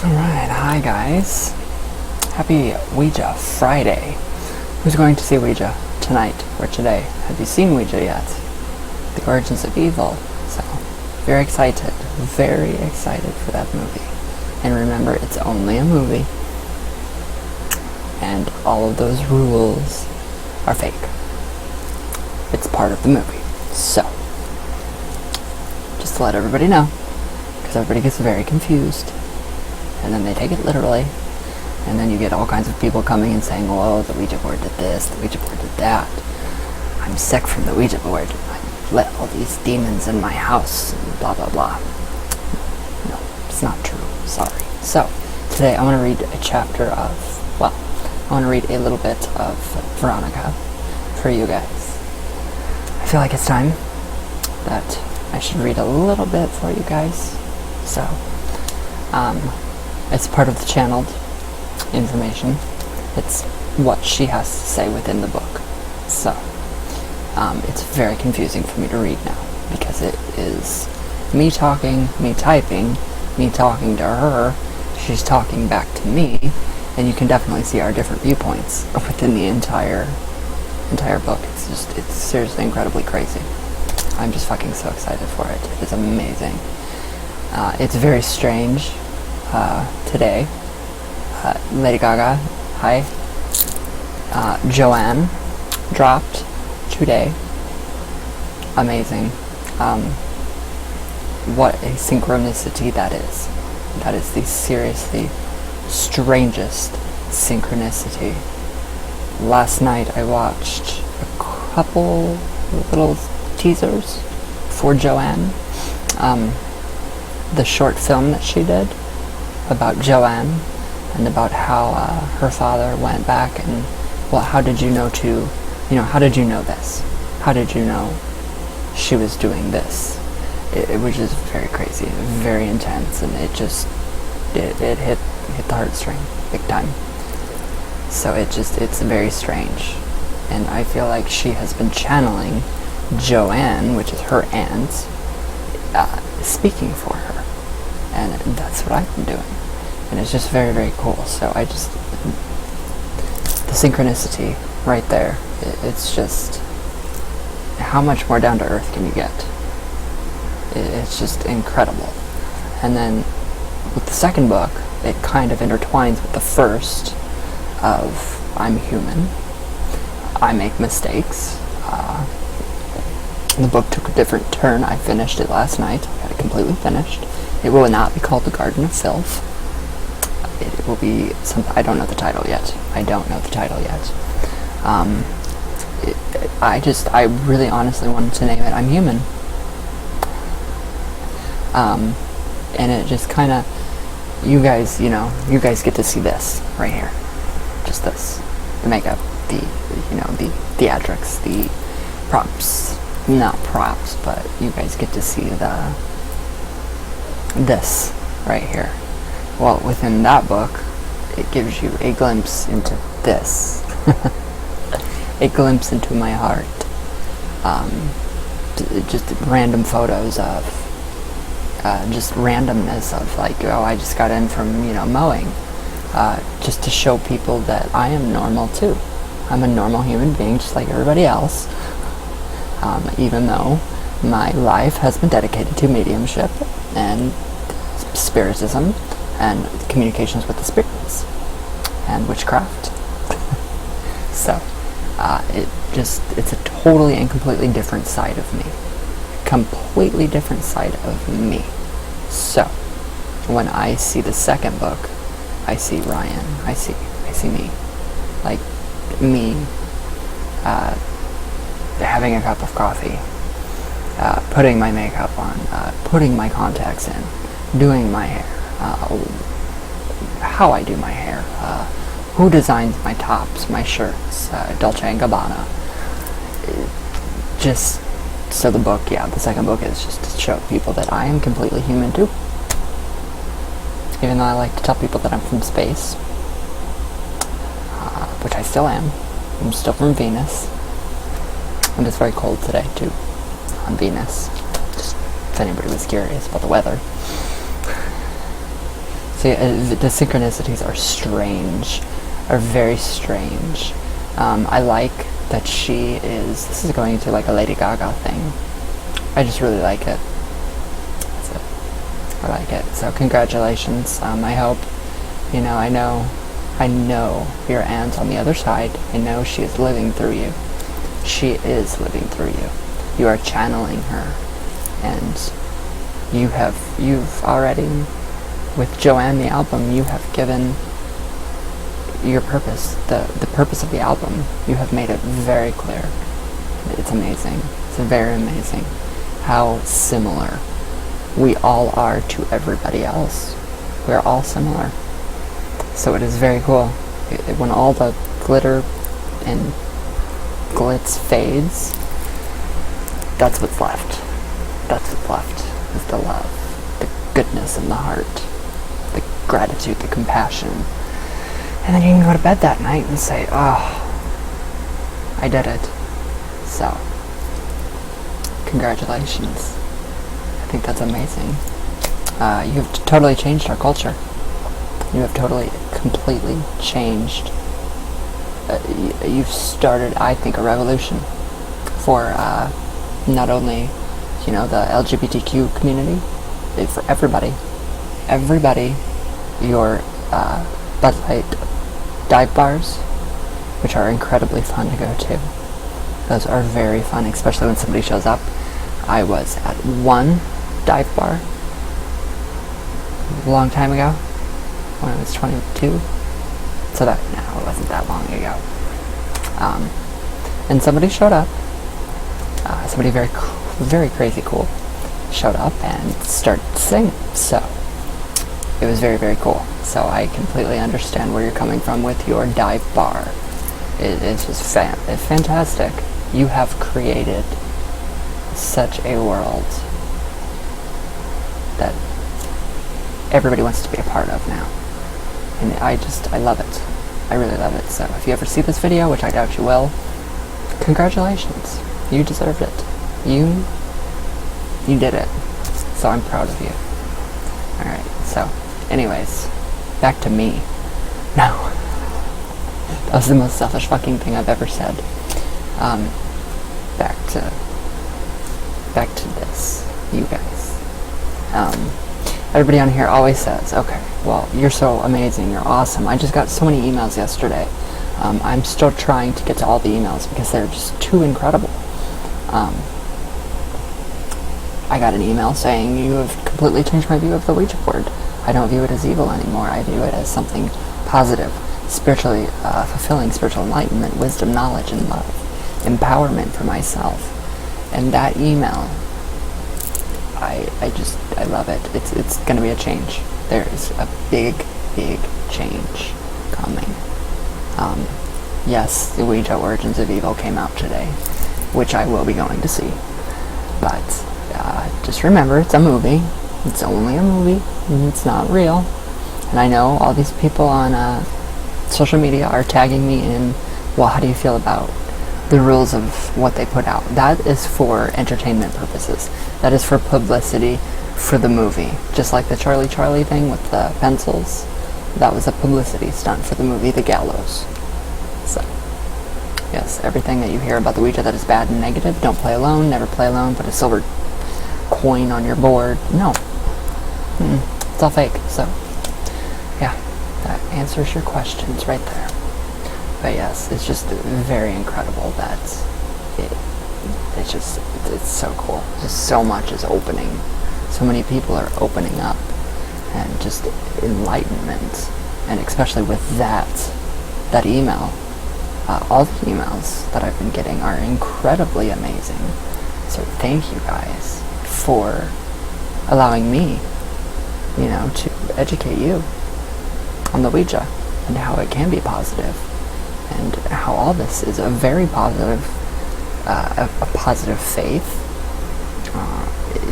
Alright, hi guys. Happy Ouija Friday. Who's going to see Ouija tonight or today? Have you seen Ouija yet? The Origins of Evil. So, very excited for that movie. And remember, it's only a movie. And all of those rules are fake. It's part of the movie. So, just to let everybody know, because everybody gets very confused. And then they take it literally, and then you get all kinds of people coming and saying, "Whoa, the Ouija board did this, the Ouija board did that. I'm sick from the Ouija board. I let all these demons in my house," and blah blah blah. No, it's not true. Sorry. So, today I want to read a chapter of, I want to read a little bit of Veronica for you guys. I feel like it's time that I should read a little bit for you guys. So, it's part of the channeled information. It's what she has to say within the book. So, it's very confusing for me to read now, because it is me talking, me typing, me talking to her, she's talking back to me, and you can definitely see our different viewpoints within the entire book. It's seriously incredibly crazy. I'm just fucking so excited for it. It is amazing. It's very strange. Today, Lady Gaga, hi, Joanne dropped today. Amazing. What a synchronicity that is. That is the seriously strangest synchronicity. Last night I watched a couple little teasers for Joanne. The short film that she did about Joanne, and about how her father went back and, well, how did you know how did you know this? How did you know she was doing this? It was just very crazy, very intense, and it hit the heartstring big time. So it's very strange. And I feel like she has been channeling Joanne, which is her aunt, speaking for her. And that's what I've been doing. And it's just very, very cool. So the synchronicity right there, it's just, how much more down to earth can you get? It's just incredible. And then with the second book, it kind of intertwines with the first of, I'm human, I make mistakes. The book took a different turn. I finished it last night. I got it completely finished. It will not be called The Garden of Filth. It will be something, I don't know the title yet. I really honestly wanted to name it I'm Human. And it just kind of, you guys get to see this right here. Just this. The makeup, the theatrics, the props. Not props, but you guys get to see this right here. Well, within that book, it gives you a glimpse into this. A glimpse into my heart. Just random photos of, just randomness of, like, oh, I just got in from, mowing. Just to show people that I am normal too. I'm a normal human being just like everybody else. Even though my life has been dedicated to mediumship and spiritism and communications with the spirits and witchcraft. So, it's a totally and completely different side of me. Completely different side of me. So, when I see the second book, I see Ryan. I see me. Like, me, having a cup of coffee, putting my makeup on, putting my contacts in, doing my hair, how I do my hair, who designs my tops, my shirts, Dolce & Gabbana. Just so the second book is just to show people that I am completely human too. Even though I like to tell people that I'm from space, which I still am. I'm still from Venus. And it's very cold today too, on Venus. Just if anybody was curious about the weather. See, the synchronicities are strange, are very strange. I like that she is, this is going into like a Lady Gaga thing. I just really like it. That's it. I like it. So congratulations. I hope, you know, I know your aunt on the other side. I know she is living through you. She is living through you. You are channeling her. And you've already, with Joanne the album, you have given your purpose, the purpose of the album. You have made it very clear. It's amazing. It's very amazing how similar we all are to everybody else. We're all similar. So it is very cool. When all the glitter and glitz fades, that's what's left. That's what's left, is the love, the goodness in the heart, the gratitude, the compassion. And then you can go to bed that night and say, oh, I did it. So, congratulations. I think that's amazing. You've totally changed our culture. You have totally, completely changed. You've started, I think, a revolution for not only, you know, the LGBTQ community, for everybody. Everybody. Your Bud Light dive bars, which are incredibly fun to go to. Those are very fun, especially when somebody shows up. I was at one dive bar a long time ago, when I was 22. So that, no, it wasn't that long ago. And somebody showed up, somebody very crazy cool, showed up and started to sing. So it was very, very cool. So I completely understand where you're coming from with your dive bar. It's just fantastic. You have created such a world that everybody wants to be a part of now. And I love it. I really love it. So if you ever see this video, which I doubt you will, congratulations. You deserved it. You did it. So I'm proud of you. Alright, so anyways, back to me. No. That was the most selfish fucking thing I've ever said. Back to this, you guys. Everybody on here always says, okay, well, you're so amazing, you're awesome. I just got so many emails yesterday. I'm still trying to get to all the emails because they're just too incredible. I got an email saying, you have completely changed my view of the Ouija board. I don't view it as evil anymore. I view it as something positive, spiritually fulfilling, spiritual enlightenment, wisdom, knowledge, and love, empowerment for myself. And that email, I love it. It's going to be a change. There is a big change coming. Yes, the Ouija Origins of Evil came out today, which I will be going to see. But just remember, it's a movie. It's only a movie. It's not real. And I know all these people on social media are tagging me in, well, how do you feel about the rules of what they put out? That is for entertainment purposes. That is for publicity for the movie. Just like the Charlie thing with the pencils. That was a publicity stunt for the movie The Gallows. So, yes, everything that you hear about the Ouija that is bad and negative, don't play alone, never play alone, put a silver coin on your board. No. It's all fake. So, yeah, that answers your questions right there. But yes, it's just very incredible that it's so cool. Just so much is opening. So many people are opening up, and just enlightenment, and especially with that email. All the emails that I've been getting are incredibly amazing. So thank you guys for allowing me, to educate you on the Ouija and how it can be positive, and how all this is a very positive, a positive faith.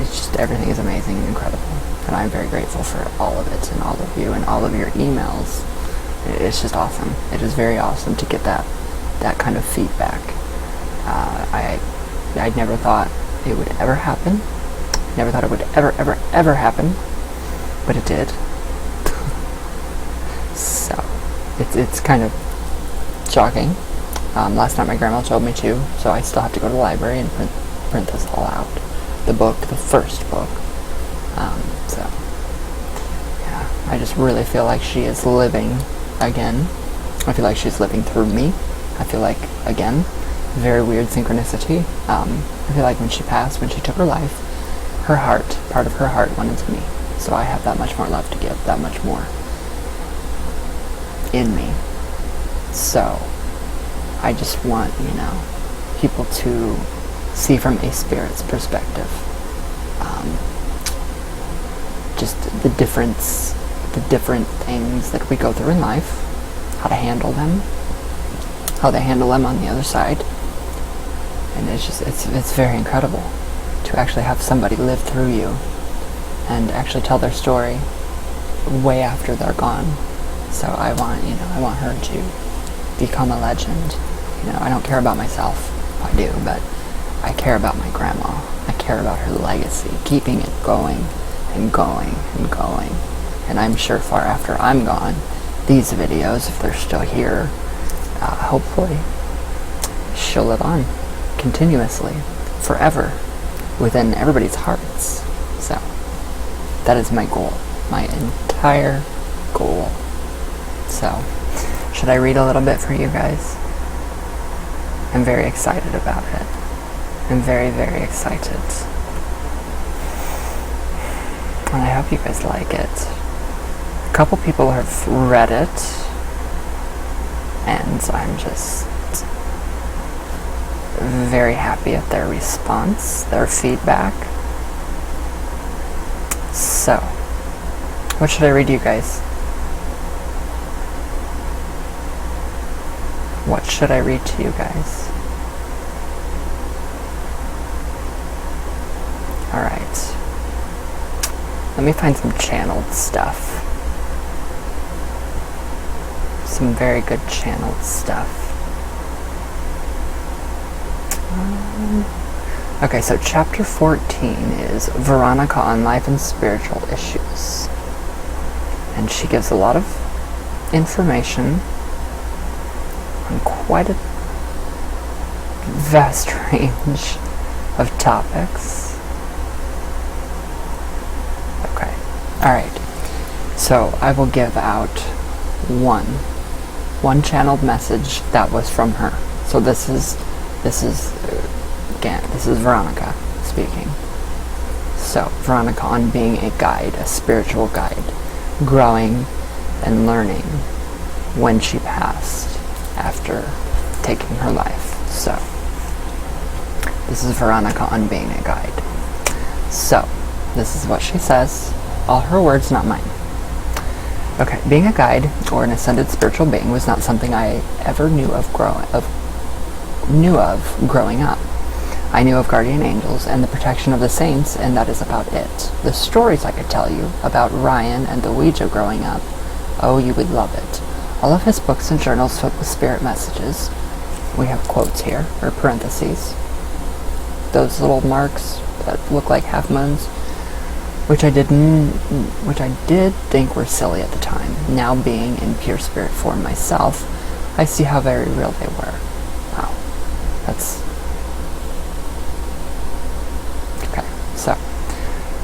It's just, everything is amazing and incredible, and I'm very grateful for all of it and all of you and all of your emails. It's just awesome. It is very awesome to get that kind of feedback. I never thought it would ever happen. Never thought it would ever happen, but it did. it's kind of shocking. Last night my grandma told me to, so I still have to go to the library and print this all out. The book, the first book. So, yeah, I just really feel like she is living again. I feel like she's living through me. I feel like, again, very weird synchronicity. I feel like when she passed, when she took her life, her heart, part of her heart went into me. So I have that much more love to give, that much more in me. So I just want, people to see from a spirit's perspective. Just the different things that we go through in life, how to handle them, how they handle them on the other side. And it's very incredible to actually have somebody live through you and actually tell their story way after they're gone. So I want her to become a legend. I don't care about myself. I do, but I care about my grandma. I care about her legacy, keeping it going and going and going. And I'm sure far after I'm gone, these videos, if they're still here, hopefully she'll live on continuously, forever, within everybody's hearts. So that is my goal, my entire goal. So should I read a little bit for you guys? I'm very excited about it. I'm very, very excited. And I hope you guys like it. A couple people have read it, and I'm just very happy at their response, their feedback. So, what should I read you guys? What should I read to you guys? Alright. Let me find some channeled stuff. Some very good channeled stuff. Okay, so chapter 14 is Veronica on life and spiritual issues. And she gives a lot of information on quite a vast range of topics. Okay, alright. So I will give out one channeled message that was from her. So this is Veronica speaking. So Veronica on being a guide, a spiritual guide, growing and learning when she passed after taking her life. So this is Veronica on being a guide. So this is what she says. All her words, not mine. Okay, being a guide or an ascended spiritual being was not something I ever knew of growing up. I knew of guardian angels and the protection of the saints, and that is about it. The stories I could tell you about Ryan and the Ouija growing up, oh, you would love it. All of his books and journals filled with spirit messages. We have quotes here, or parentheses. Those little marks that look like half moons, which I did think were silly at the time. Now being in pure spirit form myself, I see how very real they were. Wow. That's... Okay, so.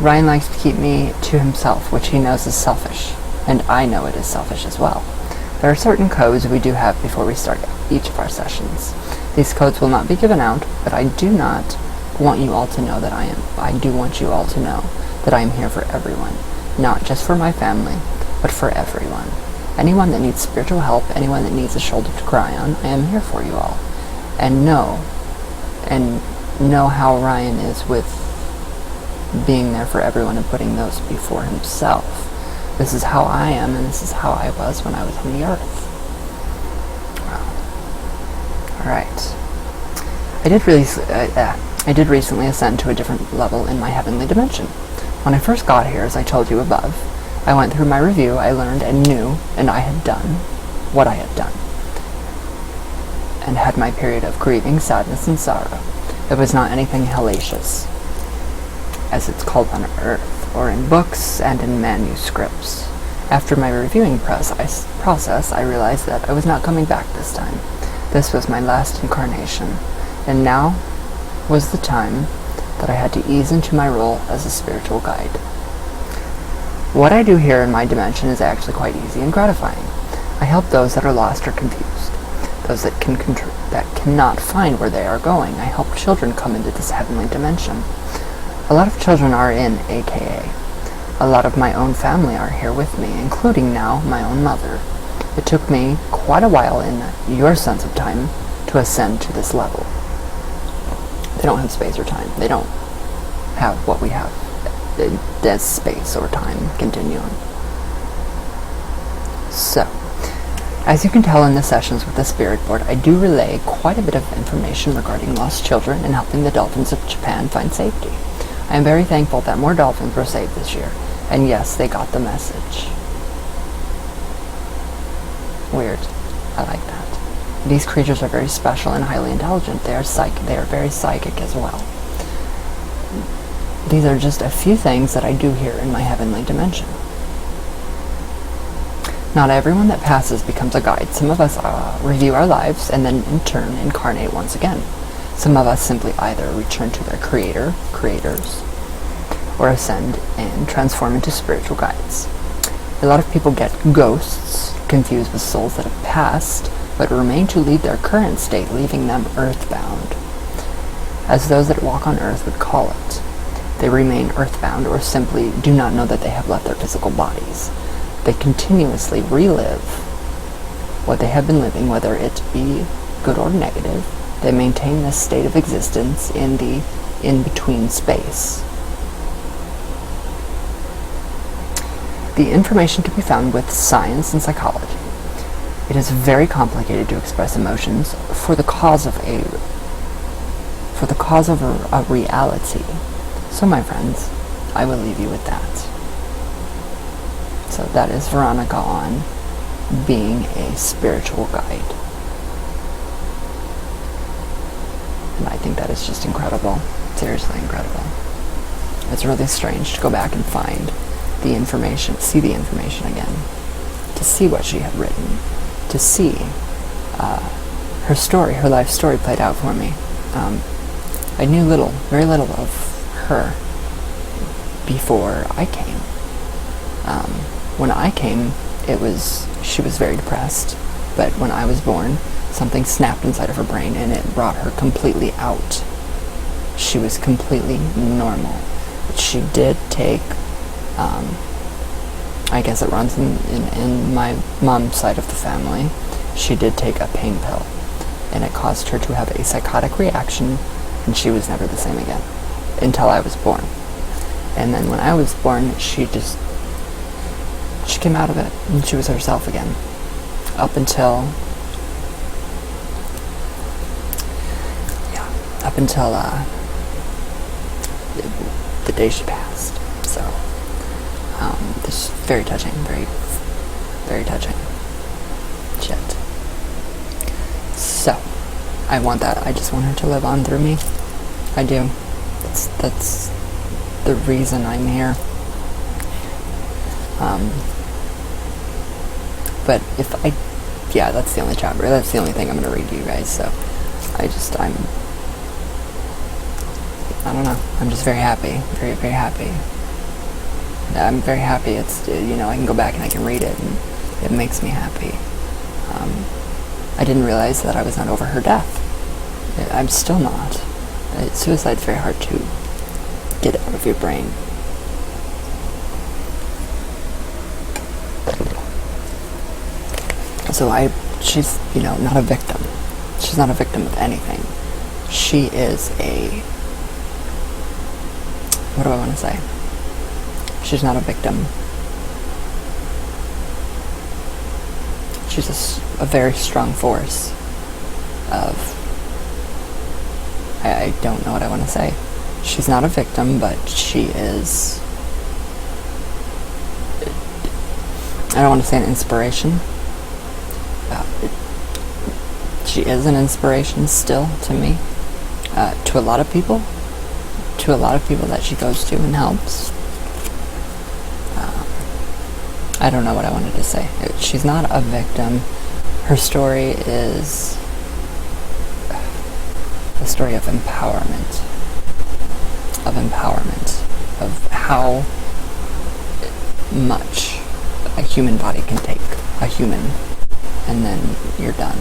Ryan likes to keep me to himself, which he knows is selfish. And I know it is selfish as well. There are certain codes we do have before we start each of our sessions. These codes will not be given out, but I do not want you all to know that I do want you all to know that I am here for everyone. Not just for my family, but for everyone. Anyone that needs spiritual help, anyone that needs a shoulder to cry on, I am here for you all. And know how Ryan is with being there for everyone and putting those before himself. This is how I am, and this is how I was when I was on the earth. Wow. Alright. I did recently ascend to a different level in my heavenly dimension. When I first got here, as I told you above, I went through my review, I learned and knew, and I had done what I had done. And had my period of grieving, sadness, and sorrow. It was not anything hellacious, as it's called on earth, or in books and in manuscripts. After my reviewing process, I realized that I was not coming back this time. This was my last incarnation, and now was the time that I had to ease into my role as a spiritual guide. What I do here in my dimension is actually quite easy and gratifying. I help those that are lost or confused, those that cannot find where they are going. I help children come into this heavenly dimension. A lot of children are in AKA. A lot of my own family are here with me, including now my own mother. It took me quite a while in your sense of time to ascend to this level. They don't have space or time. They don't have what we have. There's space or time continuum. So, as you can tell in the sessions with the Spirit Board, I do relay quite a bit of information regarding lost children and helping the dolphins of Japan find safety. I am very thankful that more dolphins were saved this year, and yes, they got the message. Weird. I like that. These creatures are very special and highly intelligent. They are very psychic as well. These are just a few things that I do here in my heavenly dimension. Not everyone that passes becomes a guide. Some of us review our lives and then in turn incarnate once again. Some of us simply either return to their creators, or ascend and transform into spiritual guides. A lot of people get ghosts confused with souls that have passed, but remain to lead their current state, leaving them earthbound, as those that walk on earth would call it. They remain earthbound or simply do not know that they have left their physical bodies. They continuously relive what they have been living, whether it be good or negative. They maintain this state of existence in the in-between space. The information can be found with science and psychology. It is very complicated to express emotions for the cause of a reality. So my friends, I will leave you with that. So that is Veronica on being a spiritual guide. And I think that is just incredible. Seriously incredible. It's really strange to go back and find the information, see the information again, to see what she had written, to see her story, her life story played out for me. I knew very little of her before I came. When I came, she was very depressed, but when I was born, something snapped inside of her brain and it brought her completely out. She was completely normal. She did take, I guess it runs in my mom's side of the family, she did take a pain pill, and it caused her to have a psychotic reaction, and she was never the same again, until I was born. And then when I was born, she came out of it, and she was herself again, up until the day she passed. So, this is very touching, very, very touching shit. So, I want that. I just want her to live on through me. I do. That's the reason I'm here. But that's the only chapter. That's the only thing I'm going to read to you guys. So, I don't know. I'm just very happy. Very, very happy. I'm very happy. It's, I can go back and I can read it, and it makes me happy. I didn't realize that I was not over her death. I'm still not. Suicide's very hard to get out of your brain. So she's, not a victim. She's not a victim of anything. She is what do I want to say? She's not a victim. She's a very strong force of, I don't know what I want to say. She's not a victim, but she is, I don't want to say an inspiration. She is an inspiration still to me, to a lot of people that she goes to and helps. I don't know what I wanted to say. She's not a victim. Her story is a story of empowerment. Of how much a human body can take. A human. And then you're done.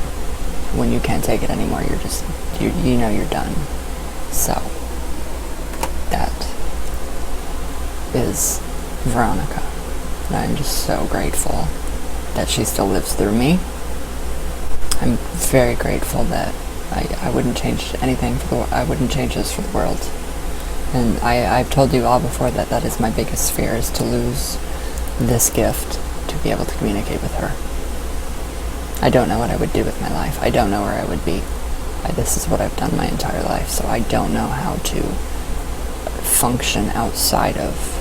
When you can't take it anymore, you're just, you know you're done. So, that is Veronica. And I'm just so grateful that she still lives through me. I'm very grateful that I wouldn't change anything I wouldn't change this for the world. And I've told you all before that that is my biggest fear, is to lose this gift to be able to communicate with her. I don't know what I would do with my life. I don't know where I would be. This is what I've done my entire life, so I don't know how to function outside of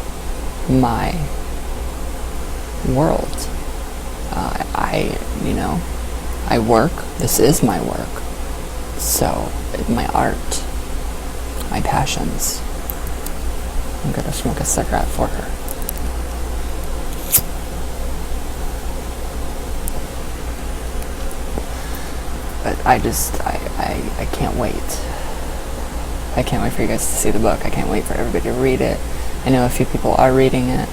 my world. I work. This is my work. So, my art, my passions. I'm gonna smoke a cigarette for her. But I can't wait. I can't wait for you guys to see the book. I can't wait for everybody to read it. I know a few people are reading it,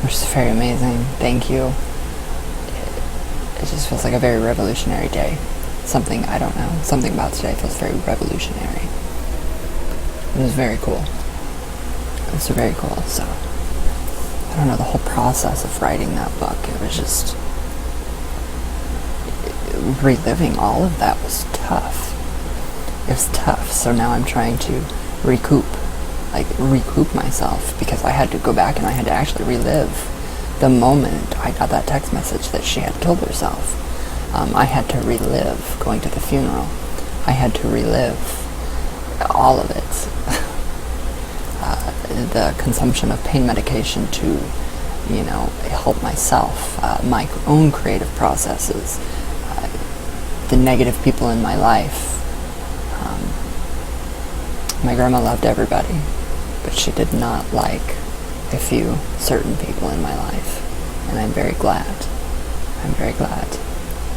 which is very amazing. Thank you. It just feels like a very revolutionary day. Something about today feels very revolutionary. It was very cool. It was very cool. So, I don't know, the whole process of writing that book, it was just, reliving all of that was tough. It was tough. So now I'm trying to recoup myself, because I had to go back and I had to actually relive the moment I got that text message that she had killed herself. I had to relive going to the funeral. I had to relive all of it. The consumption of pain medication to, help myself, my own creative processes, the negative people in my life. My grandma loved everybody, but she did not like a few certain people in my life. And I'm very glad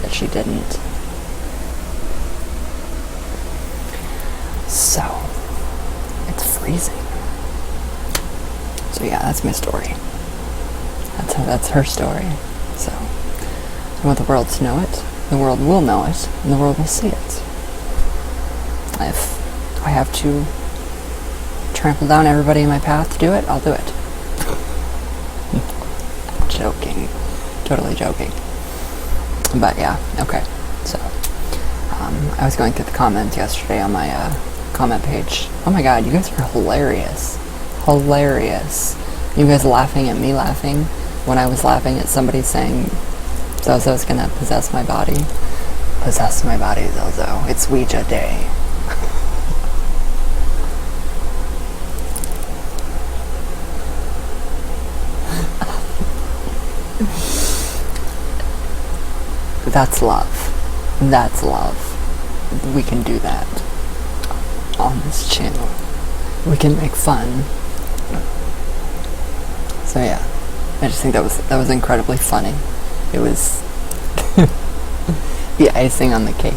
that she didn't. So, it's freezing. So yeah, that's my story. That's her story. So, I want the world to know it. The world will know it, and the world will see it. If I have to trample down everybody in my path to do it, I'll do it. Joking. Totally joking. But yeah, okay. So, I was going through the comments yesterday on my comment page. Oh my god, you guys are hilarious. Hilarious. You guys laughing at me laughing when I was laughing at somebody saying Zozo's gonna possess my body. Possess my body, Zozo. It's Ouija day. That's love. That's love. We can do that on this channel. We can make fun. So yeah, I just think that was incredibly funny. It was the icing on the cake.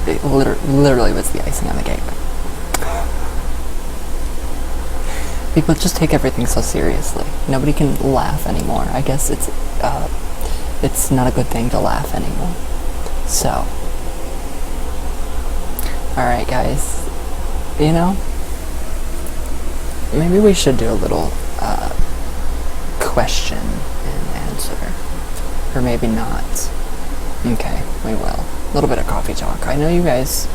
It literally was the icing on the cake. People just take everything so seriously. Nobody can laugh anymore. I guess it's not a good thing to laugh anymore. So, alright guys, maybe we should do a little question and answer. Or maybe not. Okay, we will. A little bit of coffee talk. I know you guys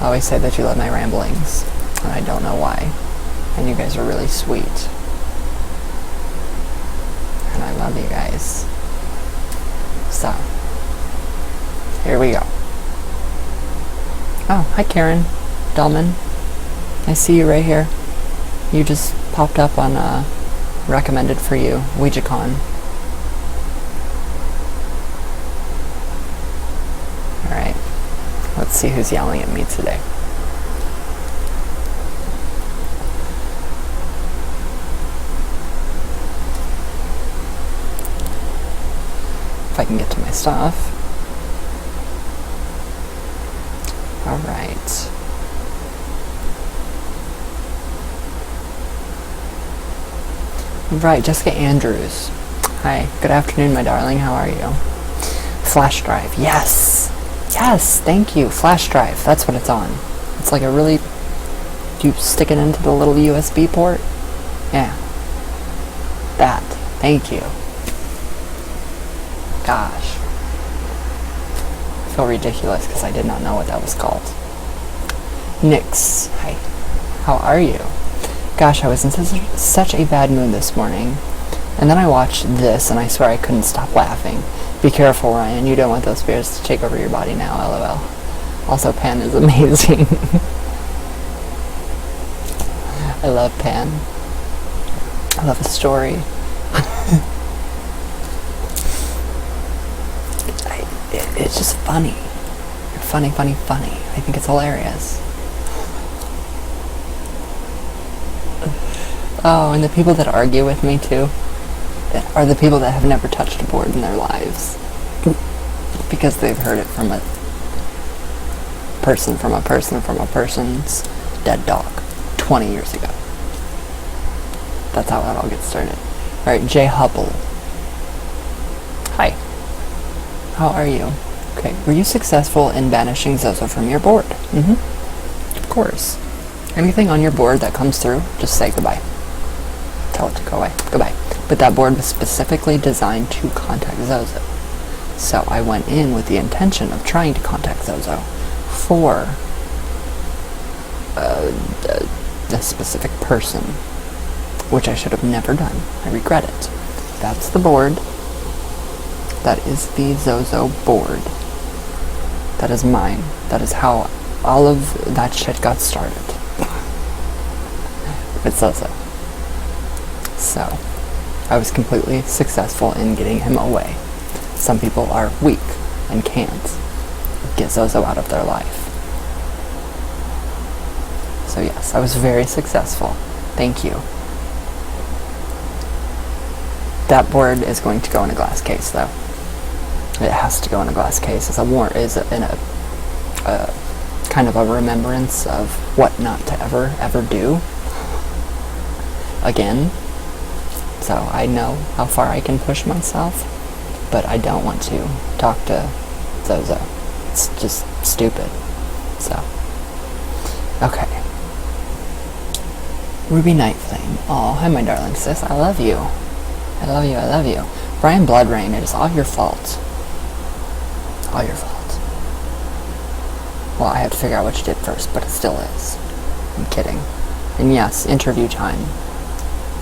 always say that you love my ramblings, and I don't know why. And you guys are really sweet. And I love you guys. So, here we go. Oh, hi Karen Dahlman. I see you right here. You just popped up on recommended for you, OuijaCon. Alright, let's see who's yelling at me today. if I can get to my stuff. Alright. Right, Jessica Andrews. Hi, good afternoon, my darling. How are you? Flash drive. Yes! Yes, thank you. Flash drive. That's what it's on. It's like a really... Do you stick it into the little USB port? Yeah. That. Thank you. Gosh. I feel ridiculous because I did not know what that was called. Nix. Hi. How are you? Gosh, I was in such a bad mood this morning. And then I watched this and I swear I couldn't stop laughing. Be careful, Ryan. You don't want those spirits to take over your body now, LOL. Also, Pan is amazing. I love Pan. I love his story. It's just funny. Funny, funny, funny. I think it's hilarious. Oh, and the people that argue with me, too, are the people that have never touched a board in their lives. Because they've heard it from a person, from a person, from a person's dead dog 20 years ago. That's how it all gets started. Alright, Jay Hubble. Hi. How are you? Okay, were you successful in banishing Zozo from your board? Of course. Anything on your board that comes through, just say goodbye. Tell it to go away. Goodbye. But that board was specifically designed to contact Zozo. So I went in with the intention of trying to contact Zozo for a specific person, which I should have never done. I regret it. That's the board. That is the Zozo board. That is mine. That is how all of that shit got started. With Zozo. So, I was completely successful in getting him away. Some people are weak and can't get Zozo out of their life. So yes, I was very successful. Thank you. That board is going to go in a glass case, though. It has to go in a glass case as a kind of a remembrance of what not to ever do again. So I know how far I can push myself, but I don't want to talk to Zozo. It's just stupid. So, okay. Ruby Nightflame. Oh, hi my darling sis. I love you. I love you, I love you. Brian Bloodrain, it is all your fault. All your fault. Well, I have to figure out what you did first, but it still is. I'm kidding. And yes, interview time.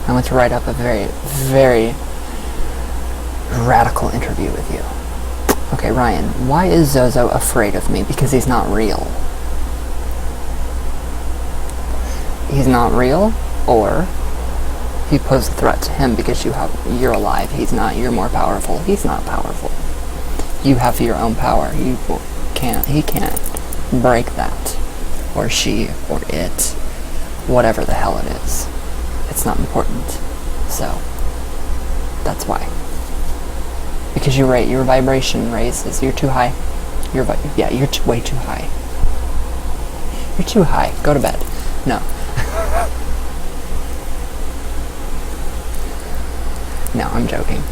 I want to write up a very, very radical interview with you. Okay, Ryan, why is Zozo afraid of me? Because he's not real. He's not real, or you pose a threat to him because you're alive. He's not. You're more powerful. He's not powerful. You have your own power. He can't break that. Or she, or it. Whatever the hell it is. It's not important. So, that's why. Because your vibration raises. You're too high. You're way too high. You're too high. Go to bed. No. No, I'm joking.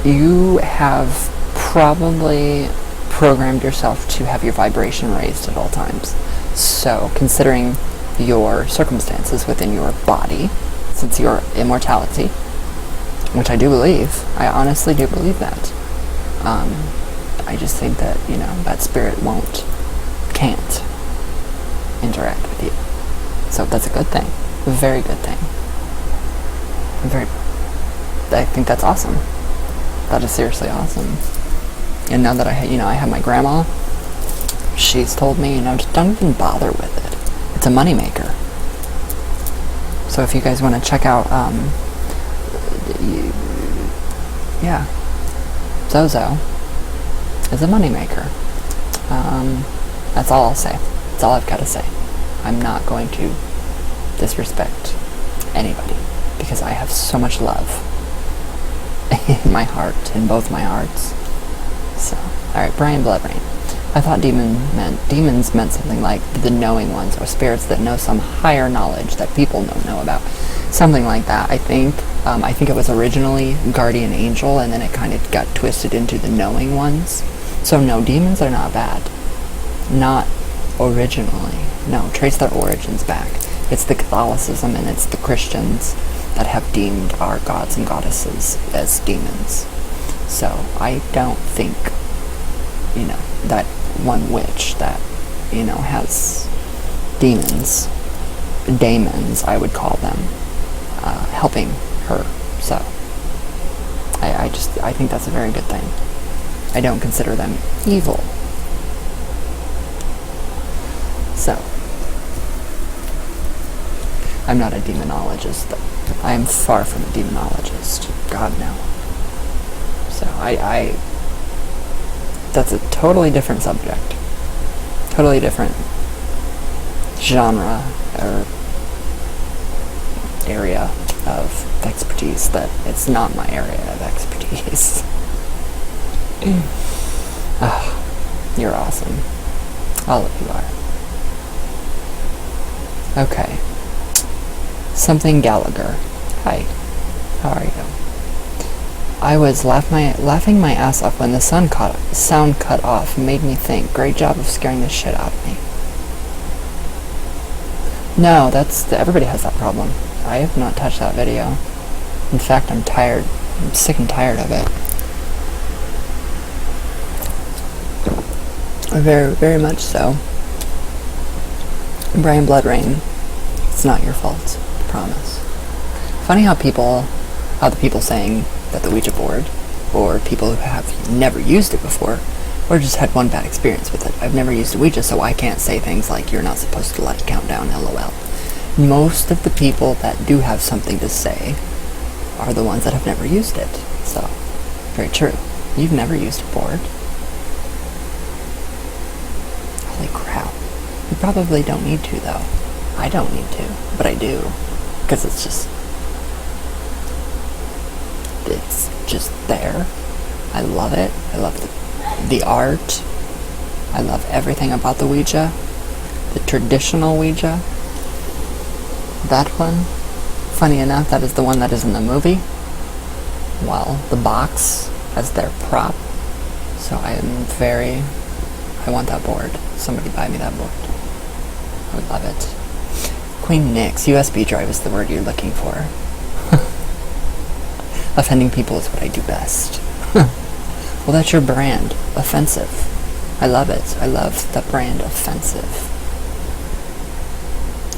You have probably programmed yourself to have your vibration raised at all times. So, considering your circumstances within your body, since your immortality, which I do believe, I honestly do believe that. I just think that, that spirit can't interact with you. So that's a good thing. A very good thing. I think that's awesome. That is seriously awesome. And now that I have my grandma, she's told me, just don't even bother with it. It's a moneymaker. So if you guys want to check out, Zozo is a moneymaker. That's all I'll say. That's all I've got to say. I'm not going to disrespect anybody because I have so much love. in my heart, in both my hearts. So, alright, Brian Bloodrain. I thought demons meant something like the knowing ones, or spirits that know some higher knowledge that people don't know about. Something like that, I think. I think it was originally guardian angel, and then it kind of got twisted into the knowing ones. So no, demons are not bad. Not originally. No, trace their origins back. It's the Catholicism and it's the Christians that have deemed our gods and goddesses as demons. So I don't think, that one witch that, has demons, daemons, I would call them, helping her. So I think that's a very good thing. I don't consider them evil. So, I'm not a demonologist, though. I am far from a demonologist. God, no. So, that's a totally different subject. Totally different genre or area of expertise that it's not my area of expertise. Oh, you're awesome. All of you are. Okay. Something Gallagher. Hi. How are you? I was laughing my ass off when the sound cut off. Made me think. Great job of scaring the shit out of me. No, everybody has that problem. I have not touched that video. In fact, I'm tired. I'm sick and tired of it. Very, very much so. Brian Bloodrain, it's not your fault. I promise. Funny how the people saying that the Ouija board, or people who have never used it before, or just had one bad experience with it. I've never used a Ouija, so I can't say things like, you're not supposed to let it count down, LOL. Most of the people that do have something to say are the ones that have never used it. So, very true. You've never used a board. Holy crap. You probably don't need to, though. I don't need to, but I do. Because it's just there. I love it. I love the art. I love everything about the Ouija. The traditional Ouija. That one, funny enough, that is the one that is in the movie. Well, the box as their prop. So I want that board. Somebody buy me that board. I would love it. Queen Nix, USB drive is the word you're looking for. Offending people is what I do best. Well, that's your brand. Offensive. I love it. I love the brand offensive.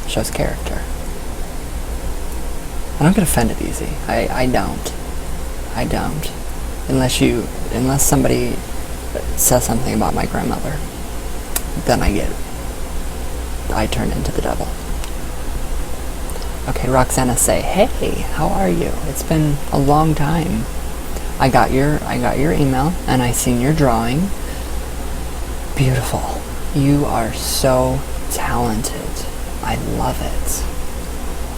Shows character. I don't get offended easy. I don't. Unless somebody says something about my grandmother, then I turn into the devil. Okay, Roxana say, hey, how are you? It's been a long time. I got your email and I seen your drawing. Beautiful. You are so talented. I love it.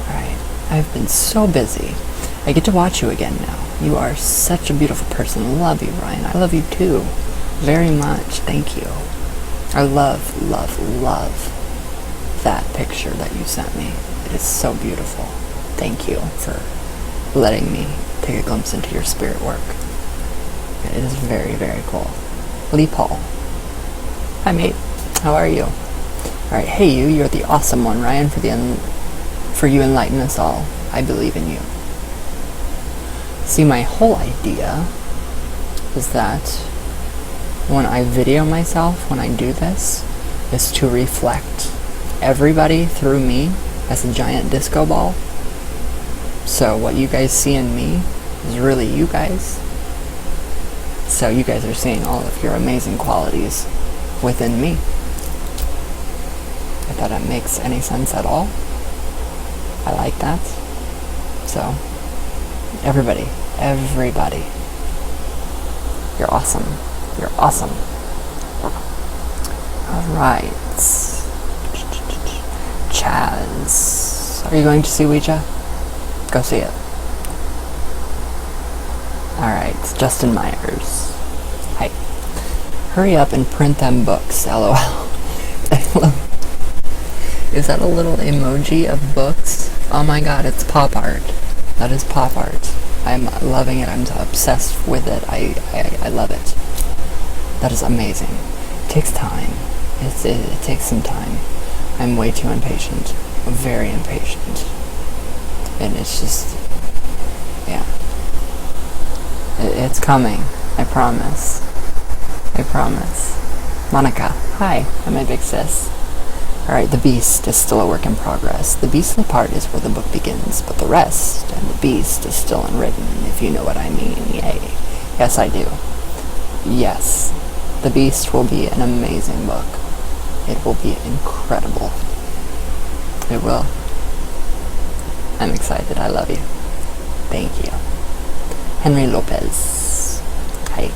Alright. I've been so busy. I get to watch you again now. You are such a beautiful person. Love you, Ryan. I love you too. Very much. Thank you. I love, love, love that picture that you sent me. It is so beautiful. Thank you for letting me take a glimpse into your spirit work. It is very, very cool. Lee Paul. Hi, mate. How are you? Alright, hey you. You're the awesome one, Ryan, for you enlighten us all. I believe in you. See, my whole idea is that when I video myself, when I do this, is to reflect everybody through me as a giant disco ball. So what you guys see in me is really you guys. So you guys are seeing all of your amazing qualities within me. If that makes any sense at all. I like that. So, everybody. You're awesome. You're awesome. Alright. Chaz. Are you going to see Ouija? Go see it. Alright, it's Justin Myers. Hi. Hurry up and print them books, lol. Is that a little emoji of books? Oh my god, it's pop art. That is pop art. I'm loving it. I'm obsessed with it. I love it. That is amazing. It takes time. It takes some time. I'm way too impatient. I'm very impatient. And it's just, yeah. It's coming. I promise. I promise. Monica, hi. I'm my big sis. Alright, the beast is still a work in progress. The beastly part is where the book begins, but the rest and the beast is still unwritten, if you know what I mean. Yay. Yes, I do. Yes. The beast will be an amazing book. It will be incredible. It will. I'm excited. I love you. Thank you. Henry Lopez. Hi.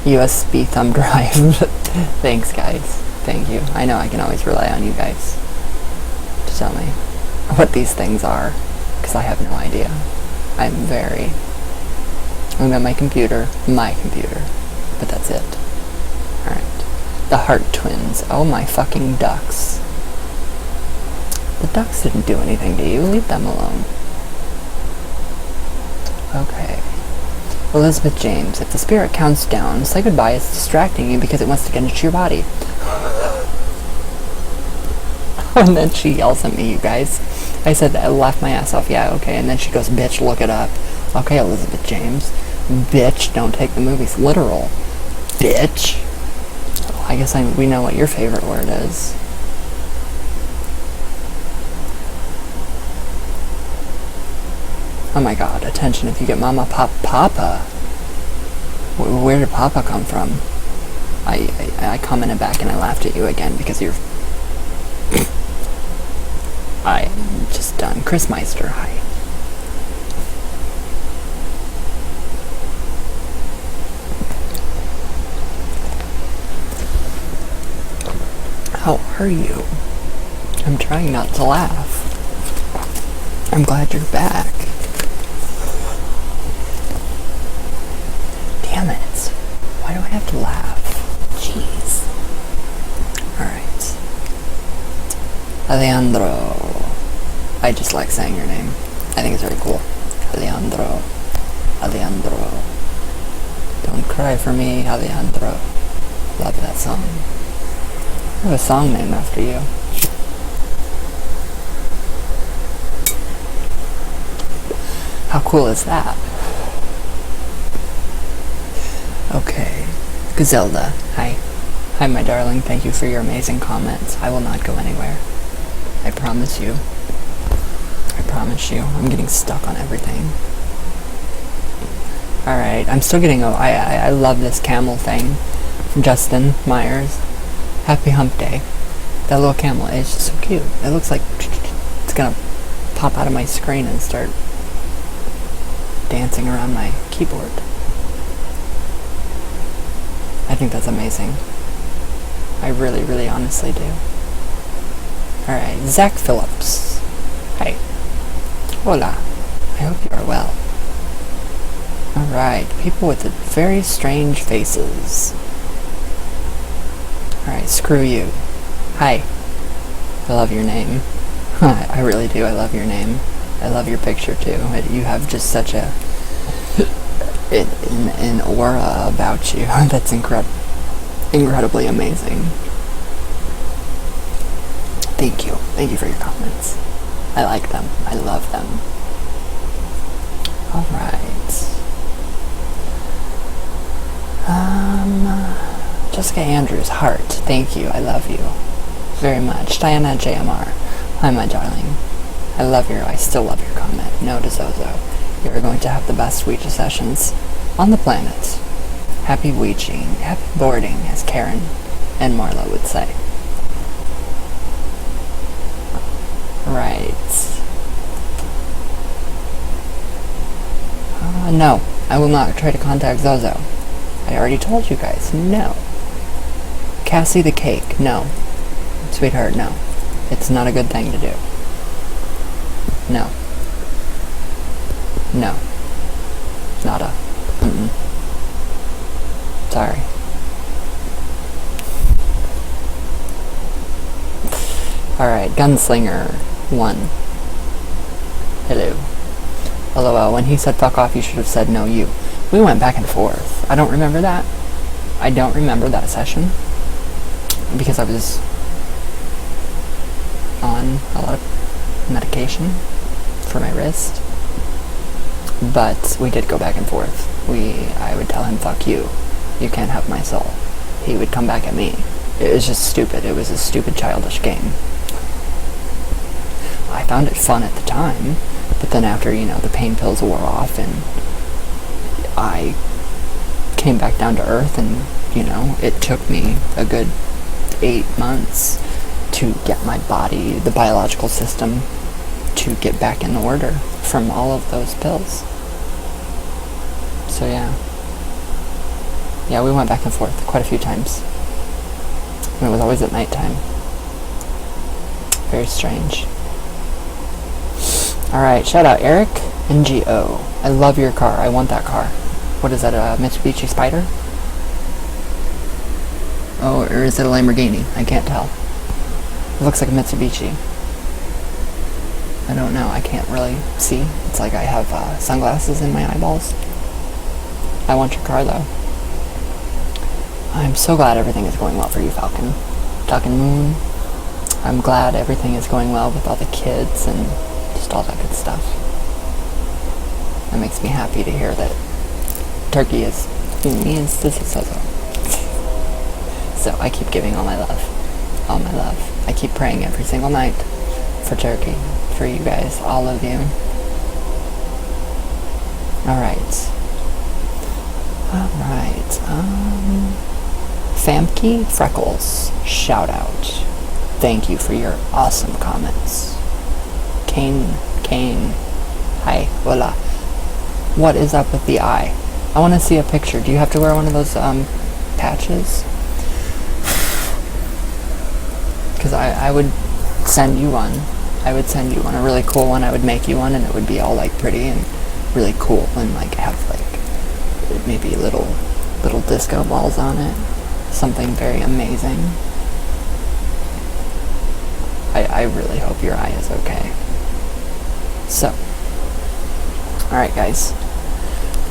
USB thumb drive. Thanks, guys. Thank you. I know I can always rely on you guys to tell me what these things are, because I have no idea. I'm at my computer, but that's it. Alright. The Heart Twins. Oh my fucking ducks. The ducks didn't do anything to you. Leave them alone. Okay. Elizabeth James. If the spirit counts down, say goodbye. It's distracting you because it wants to get into your body. And then she yells at me, you guys. I said, I laughed my ass off. Yeah, okay. And then she goes, bitch, look it up. Okay, Elizabeth James. Bitch, don't take the movies literal. Bitch. I guess we know what your favorite word is. Oh my god, attention if you get mama, papa. Where did papa come from? I commented back and I laughed at you again because you're... I'm just done. Chris Meister, hi. How are you? I'm trying not to laugh. I'm glad you're back. Damn it. Why do I have to laugh? Jeez. Alright. Alejandro. I just like saying your name. I think it's very cool. Alejandro. Alejandro. Don't cry for me, Alejandro. Love that song. I have a song named after you. How cool is that? Okay. Gazelda, hi. Hi, my darling. Thank you for your amazing comments. I will not go anywhere. I promise you. I promise you. I'm getting stuck on everything. Alright, I'm still getting... I love this camel thing from Justin Myers. Happy Hump Day. That little camel is just so cute. It looks like it's gonna pop out of my screen and start dancing around my keyboard. I think that's amazing. I really, really honestly do. Alright, Zach Phillips. Hi. Hola. I hope you are well. Alright, people with very strange faces. Alright, screw you. Hi. I love your name. I really do. I love your name. I love your picture too. You have just such a an aura about you that's incredibly amazing. Thank you. Thank you for your comments. I like them. I love them. Alright. Jessica Andrews, heart. Thank you. I love you very much. Diana JMR. Hi, my darling. I still love your comment. No to Zozo. You are going to have the best Ouija sessions on the planet. Happy Ouijing. Happy boarding, as Karen and Marla would say. Right. No. I will not try to contact Zozo. I already told you guys. No. Cassie the Cake. No. Sweetheart, no. It's not a good thing to do. No. No. Nada. Sorry. Alright, Gunslinger 1. Hello. LOL, when he said fuck off, you should have said no, you. We went back and forth. I don't remember that. I don't remember that session. Because I was on a lot of medication for my wrist. But we did go back and forth. I would tell him, fuck you. You can't have my soul. He would come back at me. It was just stupid. It was a stupid, childish game. I found it fun at the time, but then after, the pain pills wore off and I came back down to earth and, it took me a good 8 months to get my body, the biological system, to get back in order from all of those pills. So yeah, we went back and forth quite a few times. And it was always at nighttime. Very strange. Alright, shout out Eric and G.O. I love your car. I want that car. What is that, a Mitsubishi Spider? Oh, or is it a Lamborghini? I can't tell. It looks like a Mitsubishi. I don't know. I can't really see. It's like I have sunglasses in my eyeballs. I want your car, though. I'm so glad everything is going well for you, Falcon Moon. I'm glad everything is going well with all the kids and just all that good stuff. That makes me happy to hear that Turkey is so. So I keep giving all my love. All my love. I keep praying every single night for Turkey, for you guys, all of you. Alright. Famke Freckles, shout out. Thank you for your awesome comments. Kane, hi, hola. What is up with the eye? I want to see a picture. Do you have to wear one of those patches? Because I would send you one. A really cool one. I would make you one, and it would be all like pretty and really cool, and like have like maybe little disco balls on it. Something very amazing. I really hope your eye is okay. So, alright guys,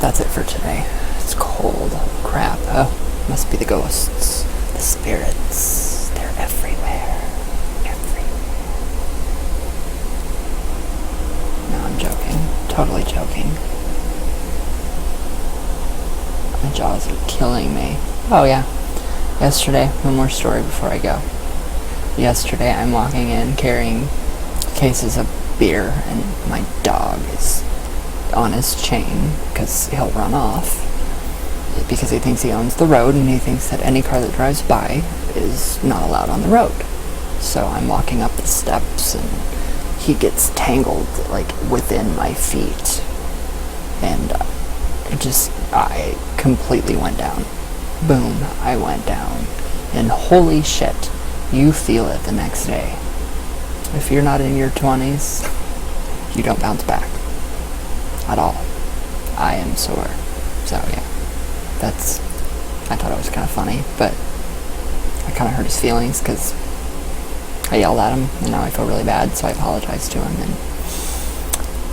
that's it for today. It's cold. Crap. Oh, must be the ghosts. The spirits. They're everywhere. No, I'm joking. Totally joking. My jaws are killing me. Oh yeah. Yesterday, one more story before I go. Yesterday, I'm walking in carrying cases of beer, and my dog is on his chain because he'll run off because he thinks he owns the road, and he thinks that any car that drives by is not allowed on the road. So I'm walking up the steps, and he gets tangled like within my feet, and I completely went down. Boom, I went down. And holy shit, you feel it the next day. If you're not in your 20s, you don't bounce back. At all. I am sore. So yeah, I thought it was kind of funny, but I kind of hurt his feelings because I yelled at him, and now I feel really bad, so I apologized to him, and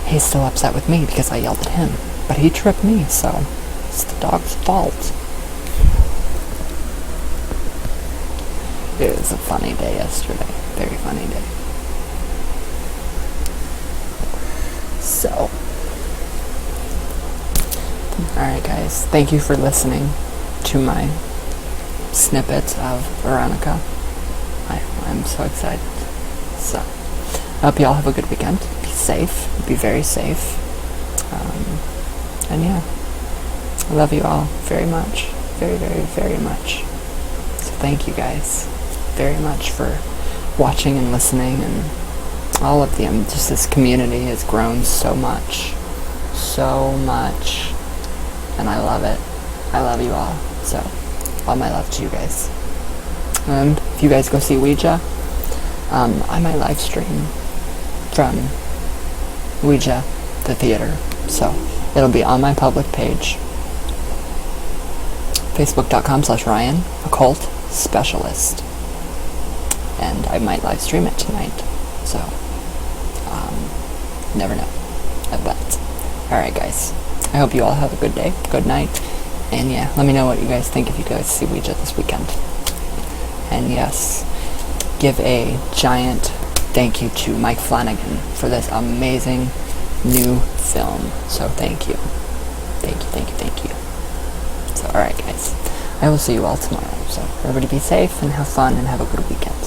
he's still upset with me because I yelled at him. But he tripped me, so it's the dog's fault. It was a funny day yesterday. Very funny day. So, alright guys, thank you for listening to my snippet of Veronica. I'm so excited. So, I hope you all have a good weekend. Be safe. Be very safe. And yeah, I love you all very much. Very, very, very much. So thank you guys very much for watching and listening, and all of them. Just this community has grown so much. So much. And I love it. I love you all. So, all my love to you guys. And if you guys go see Ouija, I might live stream from Ouija, the theater. So, it'll be on my public page Facebook.com/Ryan Occult Specialist. And I might live stream it tonight. So, never know. But, alright guys. I hope you all have a good day, good night. And yeah, let me know what you guys think if you guys see Ouija this weekend. And yes, give a giant thank you to Mike Flanagan for this amazing new film. So thank you. Thank you, thank you, thank you. So alright guys, I will see you all tomorrow. So everybody be safe and have fun and have a good weekend.